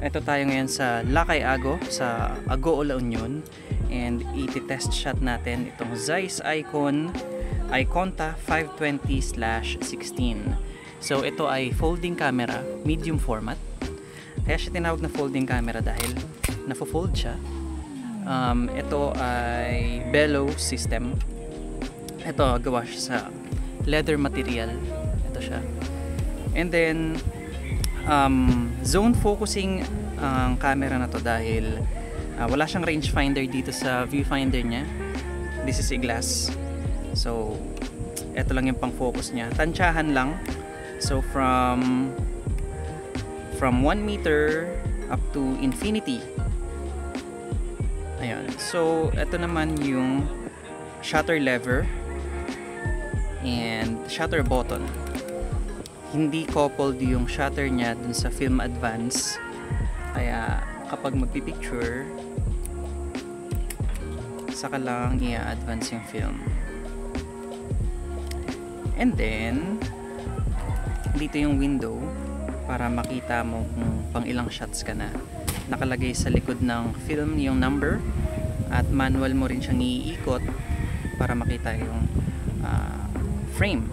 Ito tayo ngayon sa Lakay Ago, sa Agoo, La Union. And iti-test shot natin itong Zeiss Iconta 520/16. So ito ay folding camera, medium format. Kaya siya tinawag na folding camera dahil nafo-fold siya. Ito ay bellow system. Ito gawa siya sa leather material. Ito siya. And then zone focusing ang camera na to dahil wala siyang rangefinder dito sa viewfinder niya. This is a glass. So ito lang yung pang focus niya. Tansyahan lang. So from 1 meter up to infinity. Ayun. So ito naman yung shutter lever and shutter button. Hindi coupled yung shutter niya dun sa film advance, kaya kapag magpipicture saka lang i-advance yung film. And then dito yung window para makita mo kung pang ilang shots ka na. Nakalagay sa likod ng film yung number at manual mo rin siyang iikot para makita yung frame.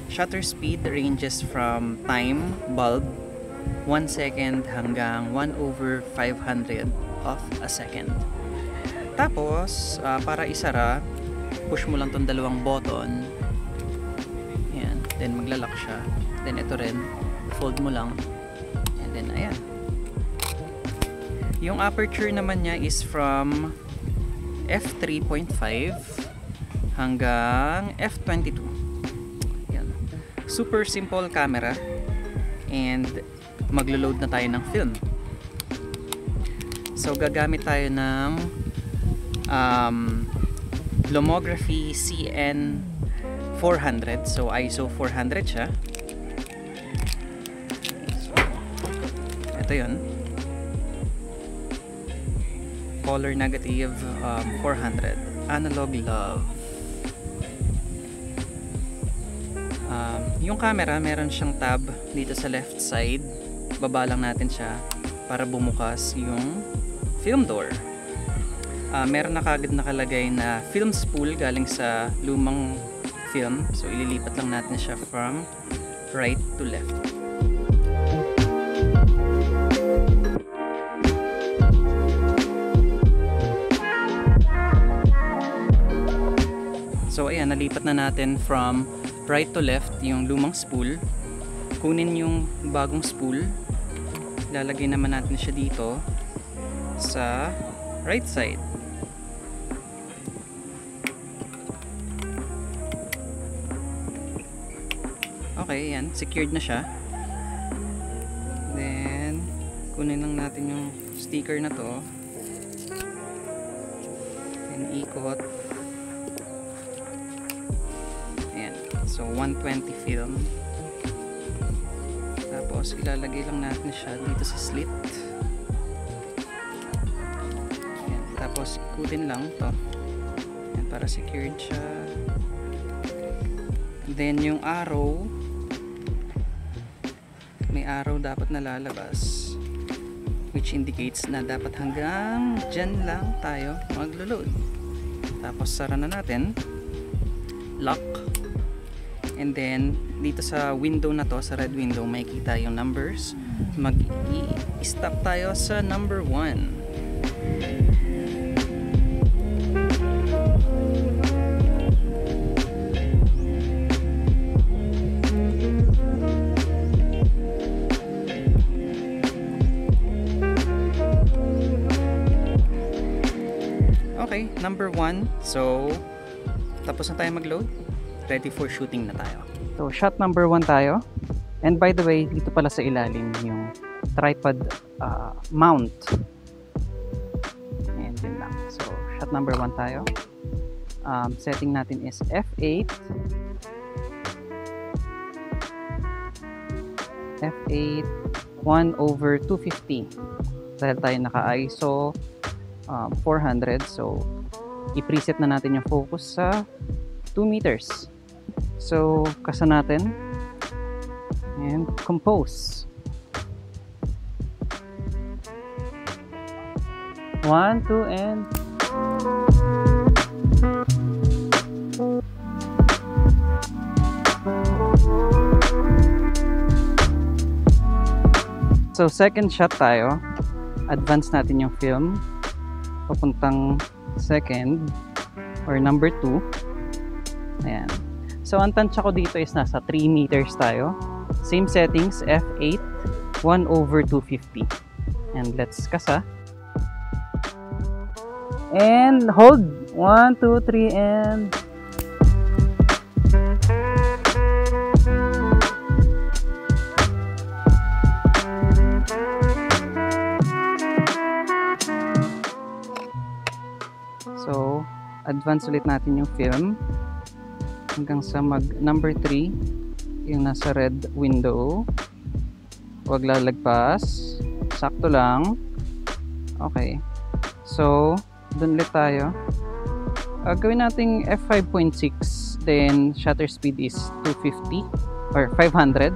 Shutter speed ranges from time bulb 1 second hanggang 1/500 of a second. Tapos para isara, push mo lang tong dalawang button. Ayan, then maglalak siya. Then ito rin, fold mo lang. And then ayan. Yung aperture naman niya is from f3.5 hanggang f22. Super simple camera and maglo-load na tayo ng film. So gagamit tayo ng Lomography CN 400. So ISO 400 siya. So, ito yun. Color negative 400. Analog love. Yung camera, meron siyang tab dito sa left side. Baba lang natin siya para bumukas yung film door. Meron na kagad nakalagay na film spool galing sa lumang film. So ililipat lang natin siya from right to left. So ayan, nalipat na natin from right to left yung lumang spool. Kunin yung bagong spool. Lalagay naman natin siya dito sa right side. Okay, yan. Secured na siya. Then, kunin lang natin yung sticker na to. And ikot. So 120 film. Tapos ilalagay lang natin siya dito sa slit. Ayan. Tapos ikutin lang to. Ayan, para secured siya. Then yung arrow, may arrow dapat nalalabas, which indicates na dapat hanggang dyan lang tayo maglo-load. Tapos sara na natin. Lock. And then dito sa window na to, sa red window, makikita yung numbers. Mag-i-stop tayo sa number 1. Okay, number 1. So tapos na tayo mag-load. Ready for shooting na tayo. So shot number 1 tayo. And by the way, dito pala sa ilalim yung tripod mount. And yun lang. So shot number 1 tayo. Setting natin is f8. f8 1/250. Dahil tayo naka-ISO 400. So i-preset na natin yung focus sa 2 meters. So, kasa natin and compose. 1, 2, and... So, second shot tayo. Advance natin yung film. Papuntang second or number 2. Ayan. So, ang tansya ko dito is nasa 3 meters tayo. Same settings, f8, 1/250. And let's kasa. And hold. 1, 2, 3, and... So, advance ulit natin yung film hanggang sa number 3, yung nasa red window. Huwag lalagpas, sakto lang. Okay, so dun ulit tayo. Gawin nating f5.6, then shutter speed is 250 or 500,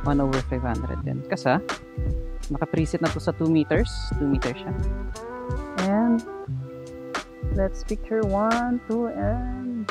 1/500. Then kasa, naka-preset na to sa 2 meters, 2 meters siya. And let's picture 1, 2, and...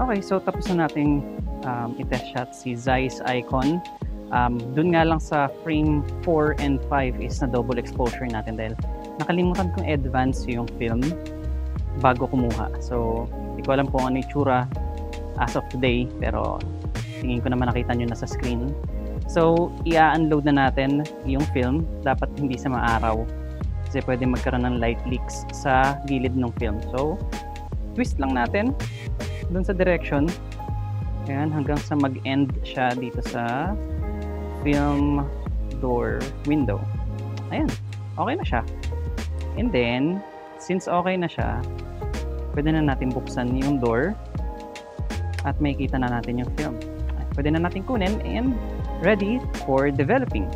Okay, so tapos na nating i-test shot si Zeiss Icon Dun nga lang sa frame 4 and 5 is na double exposure natin dahil nakalimutan kong advance yung film bago kumuha. So, hindi ko alam kung ano yung tsura as of today, pero tingin ko naman nakita nyo na sa screen. So, i-unload na natin yung film. Dapat hindi sa maaraw kasi pwede magkaroon ng light leaks sa gilid ng film. So, twist lang natin dun sa direction. Ayan, hanggang sa mag-end siya dito sa film door window. Ayan, okay na siya. And then, since okay na siya, pwede na natin buksan yung door at makikita na natin yung film. Pwede na natin kunin and ready for developing.